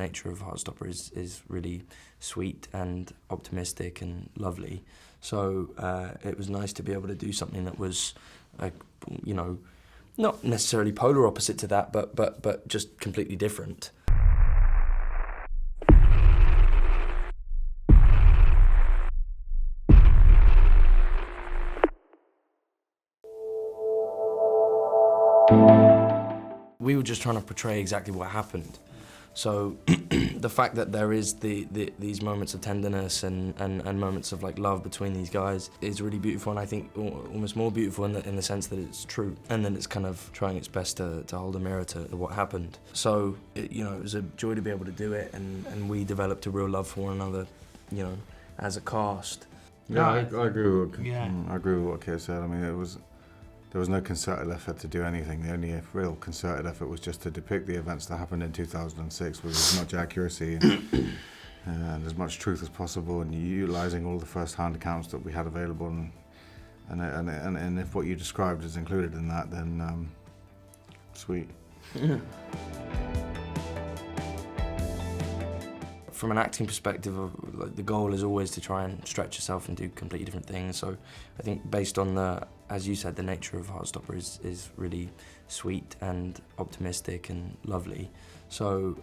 nature of Heartstopper is really sweet and optimistic and lovely. So it was nice to be able to do something that was, not necessarily polar opposite to that, but just completely different. We were just trying to portray exactly what happened. So the fact that there is these moments of tenderness and moments of like love between these guys is really beautiful, and I think almost more beautiful in the sense that it's true, and then it's kind of trying its best to hold a mirror to what happened. So it was a joy to be able to do it, and we developed a real love for one another, as a cast. Yeah, I agree with what Kate said. I mean, there was no concerted effort to do anything. The only real concerted effort was just to depict the events that happened in 2006 with as much accuracy and as much truth as possible, and utilising all the first-hand accounts that we had available. And if what you described is included in that, then sweet. Yeah. From an acting perspective, the goal is always to try and stretch yourself and do completely different things. So I think based on as you said, the nature of Heartstopper is really sweet and optimistic and lovely. So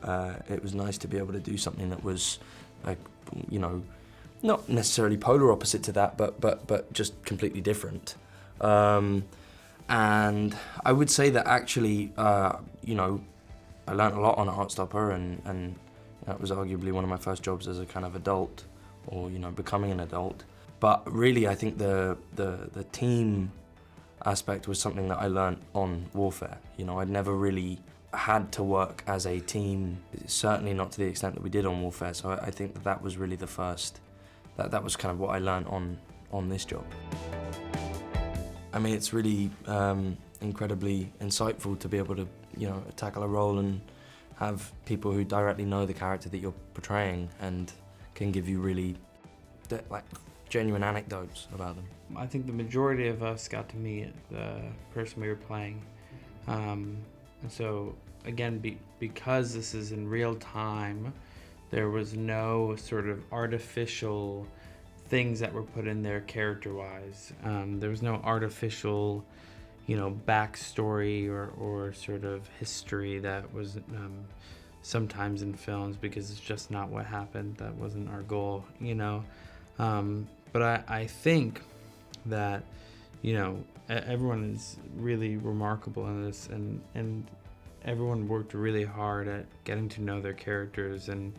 it was nice to be able to do something that was, not necessarily polar opposite to that, but just completely different. And I would say that actually, I learned a lot on Heartstopper, and that was arguably one of my first jobs as a kind of adult, or becoming an adult. But really, I think the team aspect was something that I learned on Warfare. I'd never really had to work as a team, certainly not to the extent that we did on Warfare. So I think that was really the first. That was kind of what I learned on this job. I mean, it's really incredibly insightful to be able to tackle a role and have people who directly know the character that you're portraying and can give you really genuine anecdotes about them. I think the majority of us got to meet the person we were playing. And so again, because this is in real time, there was no sort of artificial things that were put in there character-wise. There was no artificial backstory or sort of history that was sometimes in films, because it's just not what happened. That wasn't our goal, But I think that, everyone is really remarkable in this, and everyone worked really hard at getting to know their characters. And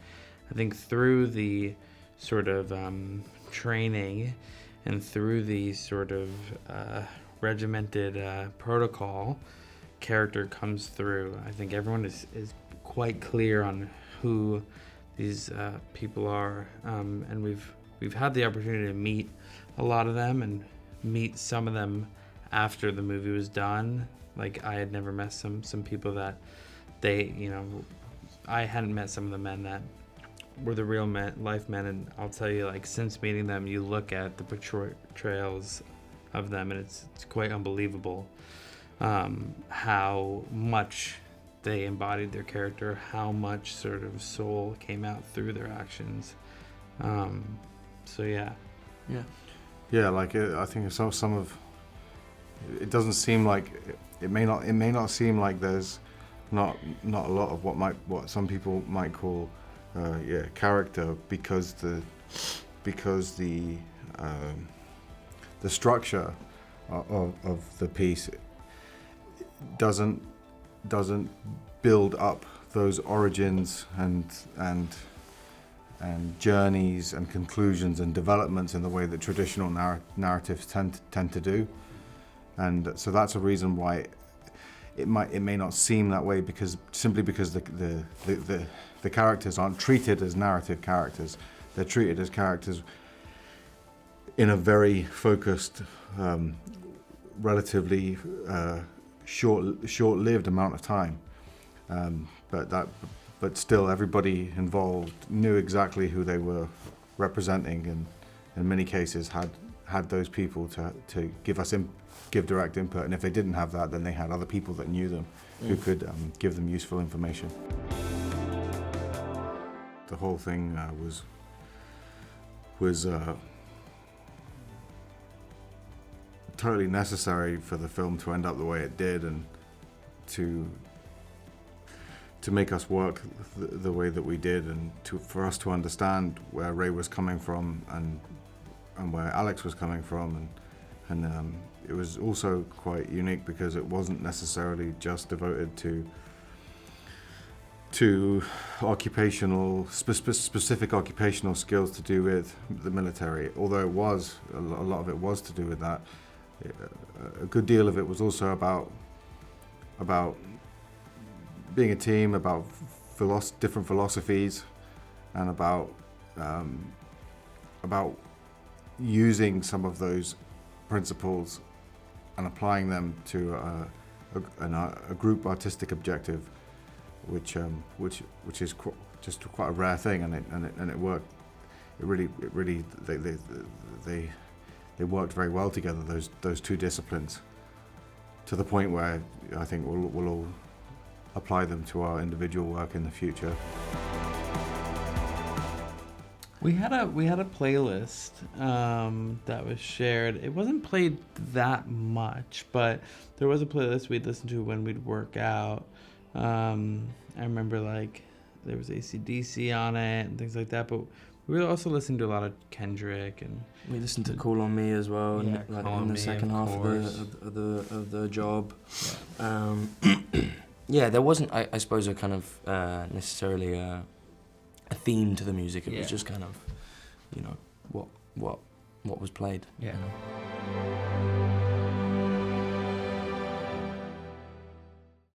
I think through the sort of training and through the sort of regimented protocol, character comes through. I think everyone is quite clear on who these people are, and we've had the opportunity to meet a lot of them and meet some of them after the movie was done. Like, I had never met some people that I hadn't met some of the men that were the real life men, and I'll tell you, like, since meeting them, you look at the portrayals of them, and it's quite unbelievable how much they embodied their character, how much sort of soul came out through their actions. So yeah. Like I think some of it doesn't seem like it may not seem like there's not a lot of what some people might call character, because the structure of the piece doesn't build up those origins and journeys and conclusions and developments in the way that traditional narratives tend to do, and so that's a reason why it may not seem that way, because the characters aren't treated as narrative characters. They're treated as characters in a very focused, relatively short-lived amount of time. But still, everybody involved knew exactly who they were representing, and in many cases had those people to give direct input. And if they didn't have that, then they had other people that knew them who could give them useful information. the whole thing was totally necessary for the film to end up the way it did, and to make us work the way that we did, and for us to understand where Ray was coming from and where Alex was coming from, and it was also quite unique because it wasn't necessarily just devoted to specific occupational skills to do with the military, although it was a lot of it was to do with that. A good deal of it was also about being a team, about different philosophies, and about using some of those principles and applying them to a group artistic objective, which is just quite a rare thing, and it worked. It really they worked very well together, those two disciplines, to the point where I think we'll all apply them to our individual work in the future. We had a playlist that was shared. It wasn't played that much, but there was a playlist we'd listen to when we'd work out. I remember like there was AC/DC on it and things like that, but we were also listening to a lot of Kendrick, and we listened to "Call on Me" as well, Yeah, like Call on in the Me, second of half course. of the job. Yeah. Yeah, there wasn't, I suppose, a kind of necessarily a theme to the music. It Yeah. was just kind of, what was played. Yeah. You know?